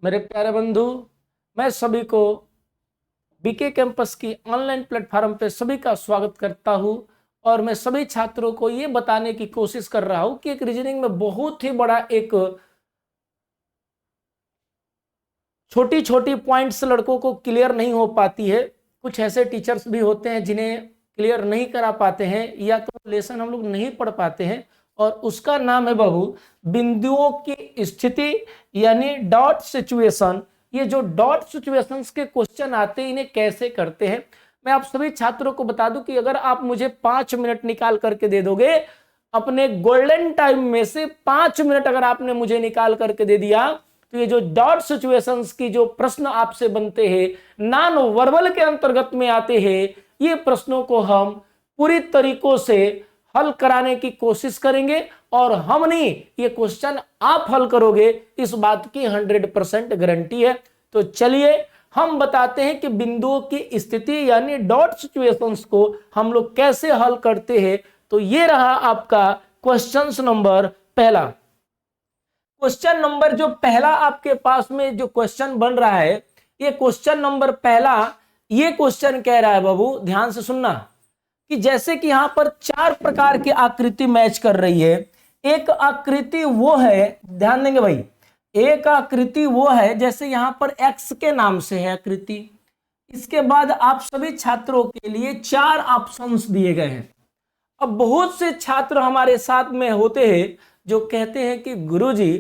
मेरे प्यारे बंधु, मैं सभी को बीके कैंपस की ऑनलाइन प्लेटफॉर्म पे सभी का स्वागत करता हूं और मैं सभी छात्रों को ये बताने की कोशिश कर रहा हूं कि एक रीजनिंग में बहुत ही बड़ा एक छोटी छोटी पॉइंट्स लड़कों को क्लियर नहीं हो पाती है। कुछ ऐसे टीचर्स भी होते हैं जिन्हें क्लियर नहीं करा पाते हैं या तो लेसन हम लोग नहीं पढ़ पाते हैं, और उसका नाम है बाबू बिंदुओं की स्थिति यानी डॉट सिचुएशन। ये जो डॉट सिचुएशंस के क्वेश्चन आते हैं इन्हें कैसे करते हैं, मैं आप सभी छात्रों को बता दूं कि अगर आप मुझे 5 मिनट निकाल करके दे दोगे, अपने गोल्डन टाइम में से 5 मिनट अगर आपने मुझे निकाल करके दे दिया, तो ये जो डॉट सिचुएशंस की जो प्रश्न आपसे बनते हैं, नॉन वर्बल के अंतर्गत में आते हैं, ये प्रश्नों को हम पूरी तरीकों से हल कराने की कोशिश करेंगे और हम नहीं, ये क्वेश्चन आप हल करोगे, इस बात की 100% गारंटी है। तो चलिए हम बताते हैं कि बिंदुओं की स्थिति यानी डॉट सिचुएशंस को हम लोग कैसे हल करते हैं। तो ये रहा आपका क्वेश्चन नंबर पहला। क्वेश्चन नंबर जो पहला आपके पास में जो क्वेश्चन बन रहा है, ये क्वेश्चन नंबर पहला, ये क्वेश्चन कह रहा है बाबू, ध्यान से सुनना, कि जैसे कि यहां पर 4 प्रकार की आकृति मैच कर रही है। एक आकृति वो है, ध्यान देंगे भाई, एक आकृति वो है जैसे यहां पर एक्स के नाम से है आकृति। इसके बाद आप सभी छात्रों के लिए 4 ऑप्शंस दिए गए हैं। अब बहुत से छात्र हमारे साथ में होते हैं जो कहते हैं कि गुरुजी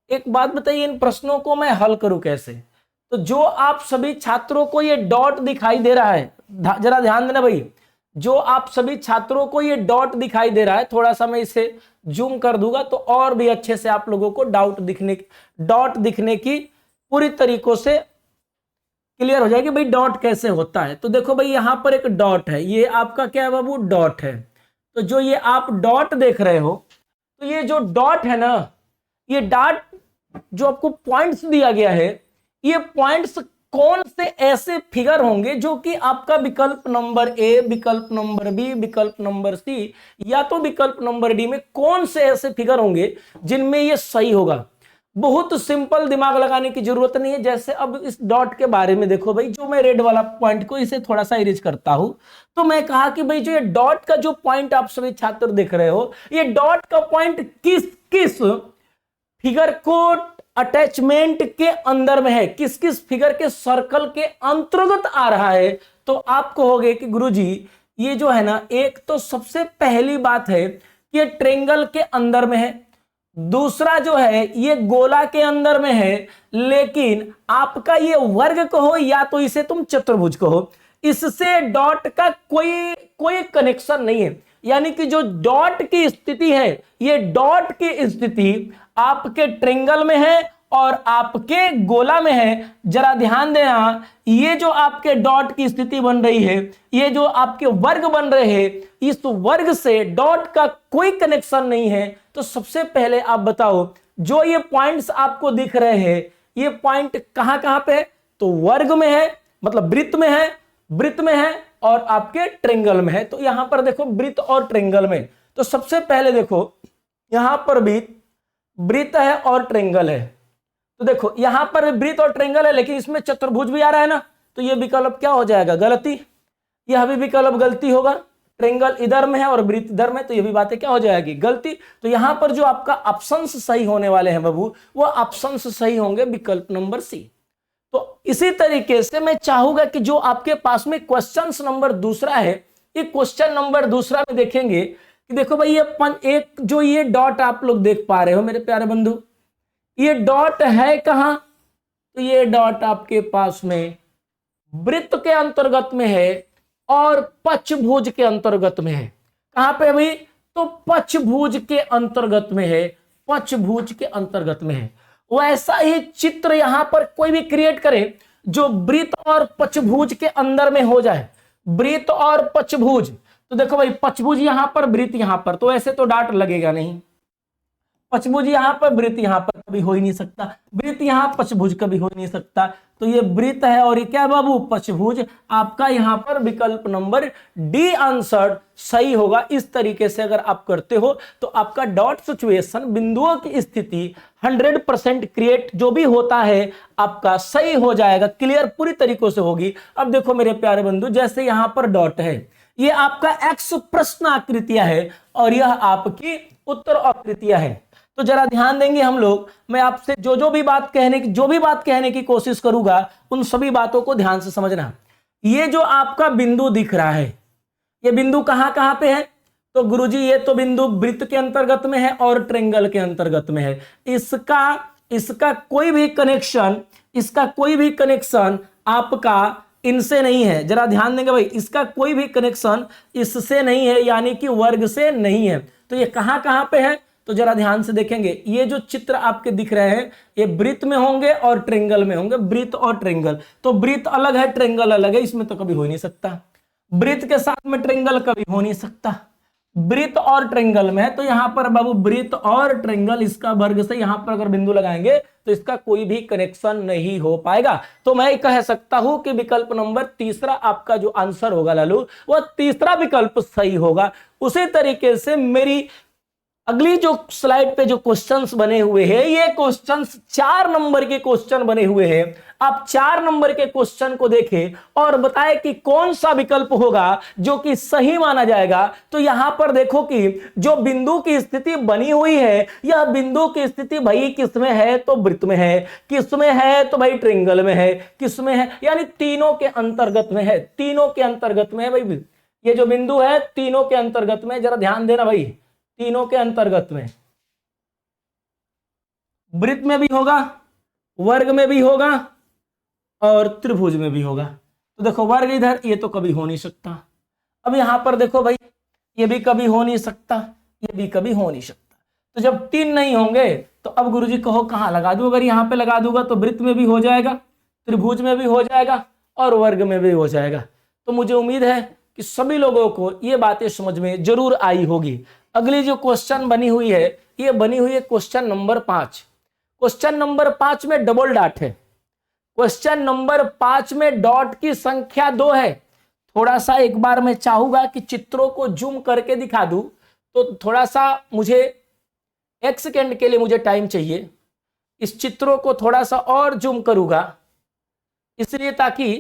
एक बात बताइए, इन प्रश्नों को मैं हल करूं कैसे। तो जो आप सभी छात्रों को ये डॉट दिखाई दे रहा है, जरा ध्यान देना भाई, जो आप सभी छात्रों को ये डॉट दिखाई दे रहा है, थोड़ा सा मैं इसे जूम कर दूंगा तो और भी अच्छे से आप लोगों को डॉट दिखने की पूरी तरीकों से क्लियर हो जाएगी भाई डॉट कैसे होता है। तो देखो भाई यहां पर एक डॉट है, ये आपका क्या है बाबू, डॉट है। तो जो ये आप डॉट देख रहे हो, तो ये जो डॉट है ना, ये डॉट जो आपको पॉइंट्स दिया गया है, ये पॉइंट्स कौन से ऐसे फिगर होंगे जो कि आपका विकल्प नंबर ए, विकल्प नंबर बी, विकल्प नंबर सी या तो विकल्प नंबर डी में कौन से ऐसे फिगर होंगे जिनमें ये सही होगा। बहुत सिंपल, दिमाग लगाने की जरूरत नहीं है। जैसे अब इस डॉट के बारे में देखो भाई, जो मैं रेड वाला पॉइंट को इसे थोड़ा सा इरेज करता हूं, तो मैं कहा कि भाई जो ये डॉट का जो पॉइंट आप सभी छात्र देख रहे हो, ये डॉट का पॉइंट किस किस फिगर को अटैचमेंट के अंदर में है, किस किस फिगर के सर्कल के अंतर्गत आ रहा है। तो आप कहोगे कि गुरुजी ये जो है ना, एक तो सबसे पहली बात है कि ये ट्रेंगल के अंदर में है, दूसरा जो है ये गोला के अंदर में है, लेकिन आपका ये वर्ग कहो या तो इसे तुम चतुर्भुज कहो, इससे डॉट का कोई कनेक्शन नहीं है। यानी कि जो डॉट की स्थिति है, ये डॉट की स्थिति आपके ट्रेंगल में है और आपके गोला में है। जरा ध्यान देना, ये जो आपके डॉट की स्थिति बन रही है, ये जो आपके वर्ग बन रहे हैं, इस वर्ग से डॉट का कोई कनेक्शन नहीं है। तो सबसे पहले आप बताओ, जो ये पॉइंट्स आपको दिख रहे हैं, ये पॉइंट कहां कहां पे है? तो वर्ग में है, मतलब वृत्त में है, वृत्त में है और आपके ट्रेंगल में है। तो यहां पर देखो वृत्त और ट्रेंगल में, तो सबसे पहले देखो यहां पर भी वृत्त है और ट्रेंगल है। तो देखो यहां पर वृत्त और ट्रेंगल है, लेकिन इसमें चतुर्भुज भी आ रहा है ना, तो ये विकल्प क्या हो जाएगा, गलती। यह भी विकल्प गलती होगा, ट्रेंगल इधर में है और वृत्त इधर में, तो ये भी बातें क्या हो जाएगी, गलती। तो यहां पर जो आपका ऑप्शंस सही होने वाले हैं बाबू, वो ऑप्शंस सही होंगे विकल्प नंबर सी। तो इसी तरीके से मैं चाहूंगा कि जो आपके पास में क्वेश्चन नंबर दूसरा है, ये क्वेश्चन नंबर दूसरा में देखेंगे कि देखो भाई ये एक जो ये डॉट आप लोग देख पा रहे हो मेरे प्यारे बंधु, ये डॉट है कहां, तो ये डॉट आपके पास में वृत्त के अंतर्गत में है और पक्षभुज के अंतर्गत में है। कहां पे भाई, तो पक्षभुज के अंतर्गत में है, पक्षभुज के अंतर्गत में है। वैसा ही चित्र यहां पर कोई भी क्रिएट करे जो वृत्त और पक्षभुज के अंदर में हो जाए, वृत्त और पक्षभुज। तो देखो भाई पक्षभुज यहां पर, वृत्त यहां पर, तो ऐसे तो डॉट लगेगा नहीं, पक्षभुज यहां पर, वृत्त यहां पर, कभी हो ही नहीं सकता। वृत्त यहाँ पशभुज कभी हो ही नहीं सकता, तो ये वृत्त है और ये क्या बाबू, पशभुज। आपका यहाँ पर विकल्प नंबर डी आंसर सही होगा। इस तरीके से अगर आप करते हो तो आपका डॉट सिचुएशन, बिंदुओं की स्थिति 100% क्रिएट जो भी होता है आपका सही हो जाएगा, क्लियर पूरी तरीकों से होगी। अब देखो मेरे प्यारे बंधु, जैसे यहां पर डॉट है, ये आपका एक्स प्रश्न आकृतियां है और यह आपकी उत्तर आकृतियां है। तो जरा ध्यान देंगे हम लोग, मैं आपसे जो भी बात कहने की कोशिश करूंगा उन सभी बातों को ध्यान से समझना। ये जो आपका बिंदु दिख रहा है, ये बिंदु कहां कहां पे है, तो गुरुजी ये तो बिंदु वृत्त के अंतर्गत में है और ट्रायंगल के अंतर्गत में है। इसका कोई भी कनेक्शन आपका इनसे नहीं है। जरा ध्यान देंगे भाई, इसका कोई भी कनेक्शन इससे नहीं है, यानी कि वर्ग से नहीं है। तो ये कहां कहां पे है, तो जरा ध्यान से देखेंगे, ये जो चित्र आपके दिख रहे हैं ये वृत्त में होंगे और ट्रायंगल में होंगे। वृत्त और ट्रायंगल, तो वृत्त अलग है, ट्रायंगल अलग है, इसमें तो कभी हो ही नहीं सकता। वृत्त के साथ में ट्रायंगल कभी हो नहीं सकता। वृत्त और ट्रायंगल में है, तो यहां पर बाबू वृत्त और ट्रायंगल, इसका वर्ग से यहां पर अगर बिंदु लगाएंगे तो इसका कोई भी कनेक्शन नहीं हो पाएगा। तो मैं कह सकता हूं कि विकल्प नंबर तीसरा आपका जो आंसर होगा लालू, वह तीसरा विकल्प सही होगा। उसी तरीके से मेरी अगली जो स्लाइड पे जो क्वेश्चंस बने हुए हैं, ये क्वेश्चंस 4 नंबर के क्वेश्चन बने हुए हैं। आप 4 नंबर के क्वेश्चन को देखें और बताएं कि कौन सा विकल्प होगा जो कि सही माना जाएगा। तो यहां पर देखो कि जो बिंदु की स्थिति बनी हुई है, यह बिंदु की स्थिति भाई किसमें है, तो वृत्त में है, किसमें है तो भाई ट्रायंगल में है, किसमें है यानी तीनों के अंतर्गत में है, तीनों के अंतर्गत में है भाई। ये जो बिंदु है तीनों के अंतर्गत में, जरा ध्यान देना भाई, तीनों के अंतर्गत में, वृत्त में भी होगा, वर्ग में भी होगा और त्रिभुज में भी होगा। तो देखो वर्ग इधर, ये तो कभी हो नहीं सकता। अब यहां पर देखो भाई, ये भी कभी हो नहीं सकता, ये भी कभी हो नहीं सकता। तो जब 3 नहीं होंगे तो अब गुरुजी कहो कहां लगा दूं। अगर यहां पे लगा दूंगा तो वृत्त में भी हो जाएगा, त्रिभुज में भी हो जाएगा और वर्ग में भी हो जाएगा। तो मुझे उम्मीद है कि सभी लोगों को ये बातें समझ में जरूर आई होगी। अगली जो क्वेश्चन बनी हुई है, ये बनी हुई है क्वेश्चन नंबर 5। क्वेश्चन नंबर 5 में डबल डॉट है। क्वेश्चन नंबर 5 में डॉट की संख्या 2 है। थोड़ा सा एक बार मैं चाहूंगा कि चित्रों को जूम करके दिखा दूं, तो थोड़ा सा मुझे 1 सेकेंड के लिए मुझे टाइम चाहिए। इस चित्रों को थोड़ा सा और जूम करूंगा, इसलिए ताकि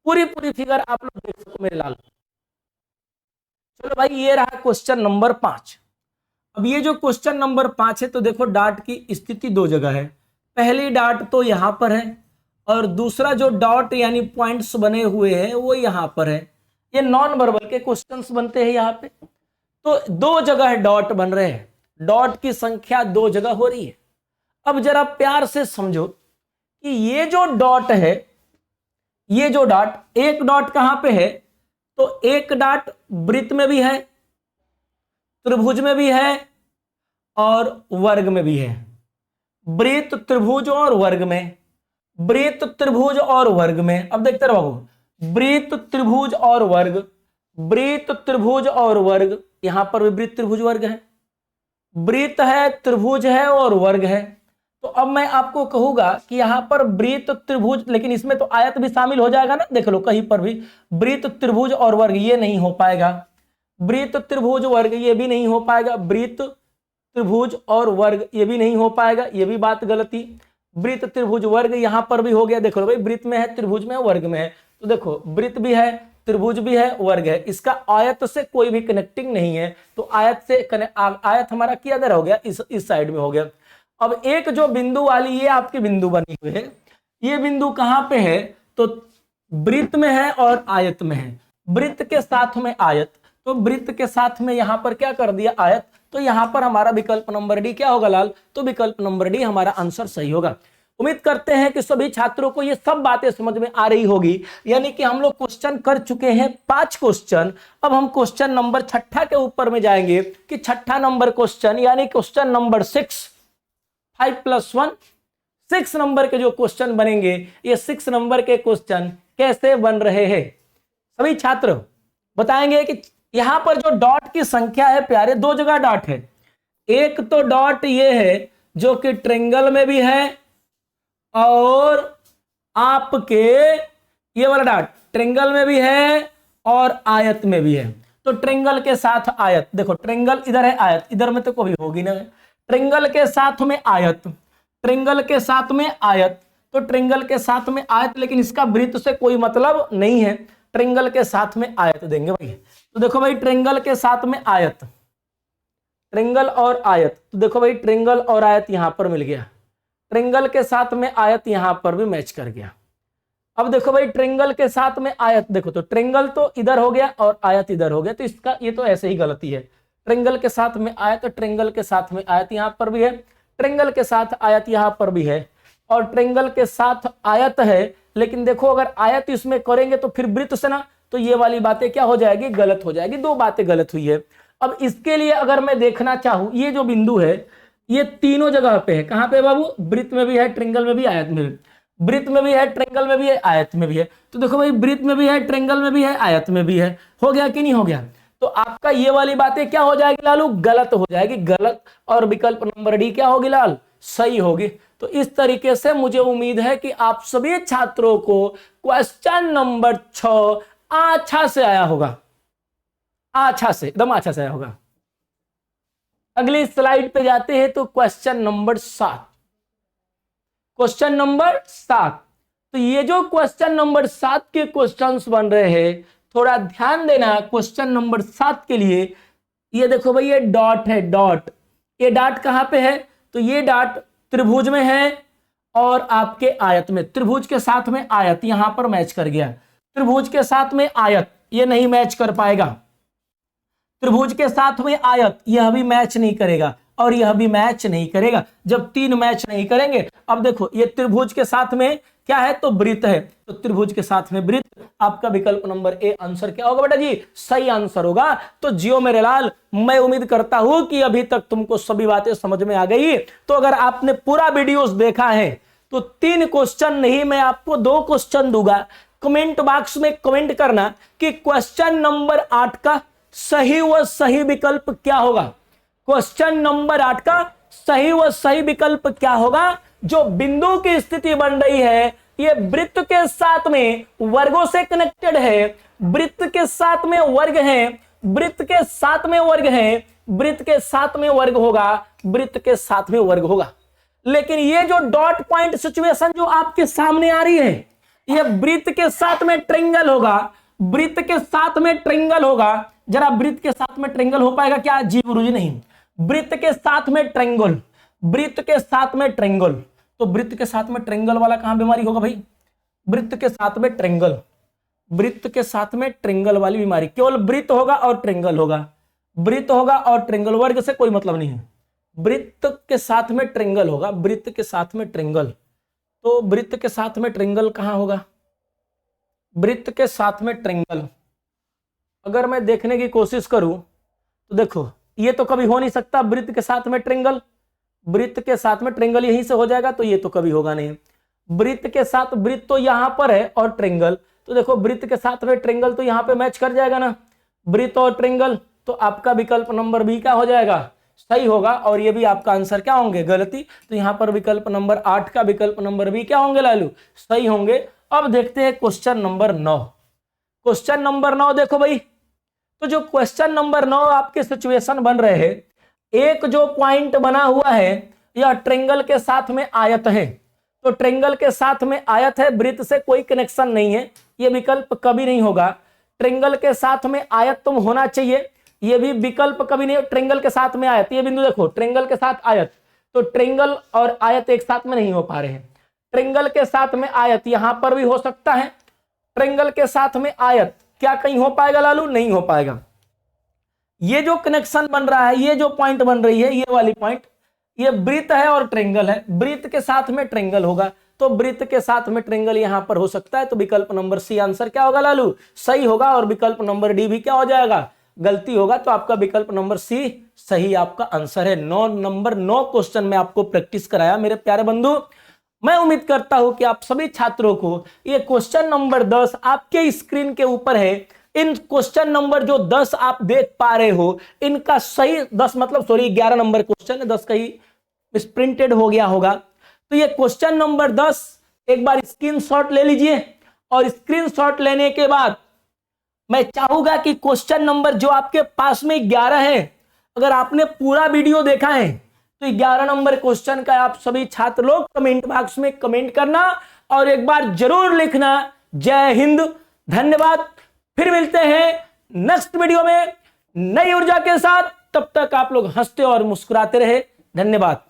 पूरी फिगर आप लोग देख सको मेरे लाल। चलो भाई, ये रहा क्वेश्चन नंबर 5। अब ये जो क्वेश्चन नंबर 5 है, तो देखो डॉट की स्थिति 2 जगह है। पहली डॉट तो यहां पर है और दूसरा जो डॉट यानी पॉइंट्स बने हुए हैं वो यहां पर है। ये नॉन वर्बल के क्वेश्चंस बनते हैं यहाँ पे। तो 2 जगह डॉट बन रहे हैं, डॉट की संख्या 2 जगह हो रही है। अब जरा प्यार से समझो कि ये जो डॉट है, ये जो डॉट, एक डॉट कहां पे है, तो एक डॉट वृत्त में भी है, त्रिभुज में भी है और वर्ग में भी है। वृत्त, त्रिभुज और वर्ग में, वृत्त, त्रिभुज और वर्ग में। अब देखते रहो, वृत्त, त्रिभुज और वर्ग, वृत्त, त्रिभुज और वर्ग। यहां पर भी वृत्त, त्रिभुज, वर्ग है, वृत्त है, त्रिभुज है और वर्ग है। तो अब मैं आपको कहूंगा कि यहां पर वृत्त, त्रिभुज, लेकिन इसमें तो आयत भी शामिल हो जाएगा ना। देख लो कहीं पर भी वृत्त, त्रिभुज और वर्ग ये नहीं हो पाएगा, वृत्त, त्रिभुज, वर्ग ये भी नहीं हो पाएगा, वृत्त, त्रिभुज और वर्ग ये भी नहीं हो पाएगा, ये भी बात गलती। वृत्त, त्रिभुज, वर्ग यहां पर भी हो गया। देखो भाई, वृत्त में है, त्रिभुज में है, वर्ग में है। तो देखो वृत्त भी है, त्रिभुज भी है, वर्ग है, इसका आयत से कोई भी कनेक्टिंग नहीं है। तो आयत से आयत हमारा किधर हो गया, इस साइड में हो गया। अब एक जो बिंदु वाली ये आपकी बिंदु बनी हुई है, ये बिंदु कहां पे है, तो वृत्त में है और आयत में है। वृत्त के साथ में आयत, तो वृत्त के साथ में यहां पर क्या कर दिया, आयत। तो यहां पर हमारा विकल्प नंबर डी क्या होगा लाल, तो विकल्प नंबर डी हमारा आंसर सही होगा। उम्मीद करते हैं कि सभी छात्रों को ये सब बातें समझ में आ रही होगी। यानी कि हम लोग क्वेश्चन कर चुके हैं 5 क्वेश्चन। अब हम क्वेश्चन नंबर 6 के ऊपर में जाएंगे कि 6 नंबर क्वेश्चन यानी क्वेश्चन नंबर 6, 5 + 1, 6 नंबर के जो क्वेश्चन बनेंगे, ये 6 नंबर के क्वेश्चन कैसे बन रहे हैं। सभी छात्र बताएंगे कि यहां पर जो डॉट की संख्या है प्यारे, 2 जगह डॉट है। एक तो डॉट ये है जो कि ट्रेंगल में भी है और आपके ये वाला डॉट ट्रेंगल में भी है और आयत में भी है। तो ट्रेंगल के साथ आयत, देखो ट्रेंगल इधर है, आयत इधर में तो कभी होगी ना। ट्रेंगल के साथ में आयत, ट्रेंगल के साथ में आयत, तो ट्रेंगल के साथ में आयत, लेकिन इसका वृत्त से कोई मतलब नहीं है, ट्रेंगल के साथ में आयत देंगे भाई। तो देखो भाई ट्रेंगल के साथ में आयत, ट्रेंगल और आयत, तो देखो भाई ट्रेंगल और आयत यहां पर मिल गया, ट्रेंगल के साथ में आयत यहां पर भी मैच कर गया। अब देखो भाई ट्रेंगल के साथ में आयत, देखो तो ट्रेंगल तो इधर हो गया और आयत इधर हो गया, तो इसका ये तो ऐसे ही गलती है। ट्रेंगल के साथ में आयत, ट्रेंगल के साथ में आयत यहां पर भी है, ट्रेंगल के साथ आयत यहां पर भी है, और ट्रेंगल के साथ आयत है, लेकिन देखो अगर आयत इसमें करेंगे तो फिर वृत्त से ना, तो ये वाली बातें क्या हो जाएगी, गलत हो जाएगी। दो बातें गलत हुई है। अब इसके लिए अगर मैं देखना चाहूं, ये जो बिंदु है ये तीनों जगह पे है, कहां पे बाबू, वृत्त में भी है, ट्रेंगल में भी, आयत में भी। वृत्त में भी है, ट्रेंगल में भी है, आयत में भी है। तो देखो भाई वृत्त में भी है, ट्रेंगल में भी है, आयत में भी है। हो गया कि नहीं हो गया? तो आपका ये वाली बातें क्या हो जाएगी लालू, गलत हो जाएगी, गलत। और विकल्प नंबर डी क्या होगी लाल, सही होगी। तो इस तरीके से मुझे उम्मीद है कि आप सभी छात्रों को क्वेश्चन नंबर 6 अच्छा से आया होगा, अच्छा से, एकदम अच्छा से आया होगा। अगली स्लाइड पे जाते हैं तो क्वेश्चन नंबर 7, क्वेश्चन नंबर 7। तो ये जो क्वेश्चन नंबर 7 के क्वेश्चंस बन रहे हैं, थोड़ा ध्यान देना क्वेश्चन नंबर 7 के लिए। ये देखो भाई ये डॉट है, डॉट, ये डॉट कहां पे है, तो ये डॉट त्रिभुज में है और आपके आयत में, त्रिभुज के साथ में आयत यहां पर मैच कर गया। त्रिभुज के साथ में आयत ये नहीं मैच कर पाएगा, त्रिभुज के साथ में आयत यह भी मैच नहीं करेगा और यह भी मैच नहीं करेगा। जब तीन मैच नहीं करेंगे, अब देखो ये त्रिभुज के साथ में क्या है, तो वृत्त है, तो त्रिभुज के साथ में वृत्त, आपका विकल्प नंबर ए आंसर क्या होगा बेटा जी, सही आंसर होगा। तो जियो मेरे लाल, मैं उम्मीद करता हूं कि अभी तक तुमको सभी बातें समझ में आ गई। तो अगर आपने पूरा वीडियोस देखा है तो 3 क्वेश्चन नहीं, मैं आपको 2 क्वेश्चन दूंगा। कमेंट बॉक्स में कमेंट करना कि क्वेश्चन नंबर 8 का सही व सही विकल्प क्या होगा। क्वेश्चन नंबर 8 का सही व सही विकल्प क्या होगा। जो बिंदु की स्थिति बन रही है ये वृत्त के साथ में वर्गों से कनेक्टेड है, वृत्त के साथ में वर्ग है, वृत्त के साथ में वर्ग है, वृत्त के साथ में वर्ग होगा, वृत्त के साथ में वर्ग होगा। लेकिन ये जो डॉट पॉइंट सिचुएशन जो आपके सामने आ रही है, ये वृत्त के साथ में ट्रेंगल होगा, वृत्त के साथ में ट्रेंगल होगा। जरा वृत्त के साथ में ट्रेंगल हो पाएगा क्या, जी गुरुजी नहीं। वृत्त के साथ में ट्रेंगल, वृत्त के साथ में ट्रेंगल, तो वृत्त के साथ में ट्रेंगल वाला कहां बीमारी होगा भाई, वृत्त के साथ में ट्रेंगल, वृत्त के साथ में ट्रेंगल वाली बीमारी, केवल वृत्त होगा और ट्रेंगल होगा, वृत्त होगा और ट्रेंगल, वर्ग से कोई मतलब नहीं है। वृत्त के साथ में ट्रेंगल होगा, वृत्त के साथ में ट्रेंगल, तो वृत्त के साथ में ट्रेंगल कहां होगा, वृत्त के साथ में ट्रेंगल अगर मैं देखने की कोशिश करूं तो देखो ये तो कभी हो नहीं सकता, वृत्त के साथ में ट्रेंगल, वृत्त के साथ में ट्रेंगल यहीं से हो जाएगा, तो ये तो कभी होगा नहीं। वृत्त के साथ, वृत्त तो यहां पर है और ट्रेंगल, तो देखो वृत्त के साथ में ट्रेंगल तो यहां पे मैच कर जाएगा ना, वृत्त और ट्रेंगल, तो आपका विकल्प नंबर बी क्या हो जाएगा, सही होगा। और ये भी आपका आंसर क्या होंगे, गलती। तो यहां पर विकल्प नंबर 8 का विकल्प नंबर बी क्या होंगे लालू, सही होंगे। अब देखते हैं क्वेश्चन नंबर 9। क्वेश्चन नंबर 9 देखो भाई, तो जो क्वेश्चन नंबर 9 आपके सिचुएशन बन रहे हैं, एक जो पॉइंट बना हुआ है यह ट्रेंगल के साथ में आयत है, तो ट्रेंगल के साथ में आयत है, वृत्त से कोई कनेक्शन नहीं है, यह विकल्प कभी नहीं होगा। ट्रेंगल के साथ में आयत तुम होना चाहिए, यह भी विकल्प कभी नहीं। ट्रेंगल के साथ में आयत, ये बिंदु देखो ट्रेंगल के साथ आयत, तो ट्रेंगल और आयत एक साथ में नहीं हो पा रहे हैं। ट्रेंगल के साथ में आयत यहां पर भी हो सकता है, ट्रेंगल के साथ में आयत क्या कहीं हो पाएगा लालू, नहीं हो पाएगा। ये जो कनेक्शन बन रहा है, ये जो पॉइंट बन रही है, ये वाली पॉइंट, ये वृत्त है और ट्रेंगल है, वृत्त के साथ में ट्रेंगल होगा, तो वृत्त के साथ में ट्रेंगल यहां पर हो सकता है, तो विकल्प नंबर सी आंसर क्या होगा लालू, सही होगा। और विकल्प नंबर डी भी क्या हो जाएगा, गलती होगा। तो आपका विकल्प नंबर सी सही आपका आंसर है। 9 क्वेश्चन में आपको प्रैक्टिस कराया मेरे प्यारे बंधु। मैं उम्मीद करता हूं कि आप सभी छात्रों को ये क्वेश्चन नंबर 10 आपके स्क्रीन के ऊपर है, इन क्वेश्चन नंबर जो 10 आप देख पा रहे हो, इनका सही 10 मतलब सॉरी 11 नंबर क्वेश्चन है, 10 का ही प्रिंटेड हो गया होगा। तो ये क्वेश्चन नंबर 10 एक बार स्क्रीनशॉट ले लीजिए, और स्क्रीनशॉट लेने के बाद मैं चाहूंगा कि क्वेश्चन नंबर जो आपके पास में 11 है, अगर आपने पूरा वीडियो देखा है तो 11 नंबर क्वेश्चन का आप सभी छात्र लोग कमेंट बॉक्स में कमेंट करना और एक बार जरूर लिखना। जय हिंद, धन्यवाद। फिर मिलते हैं नेक्स्ट वीडियो में नई ऊर्जा के साथ। तब तक आप लोग हंसते और मुस्कुराते रहे। धन्यवाद।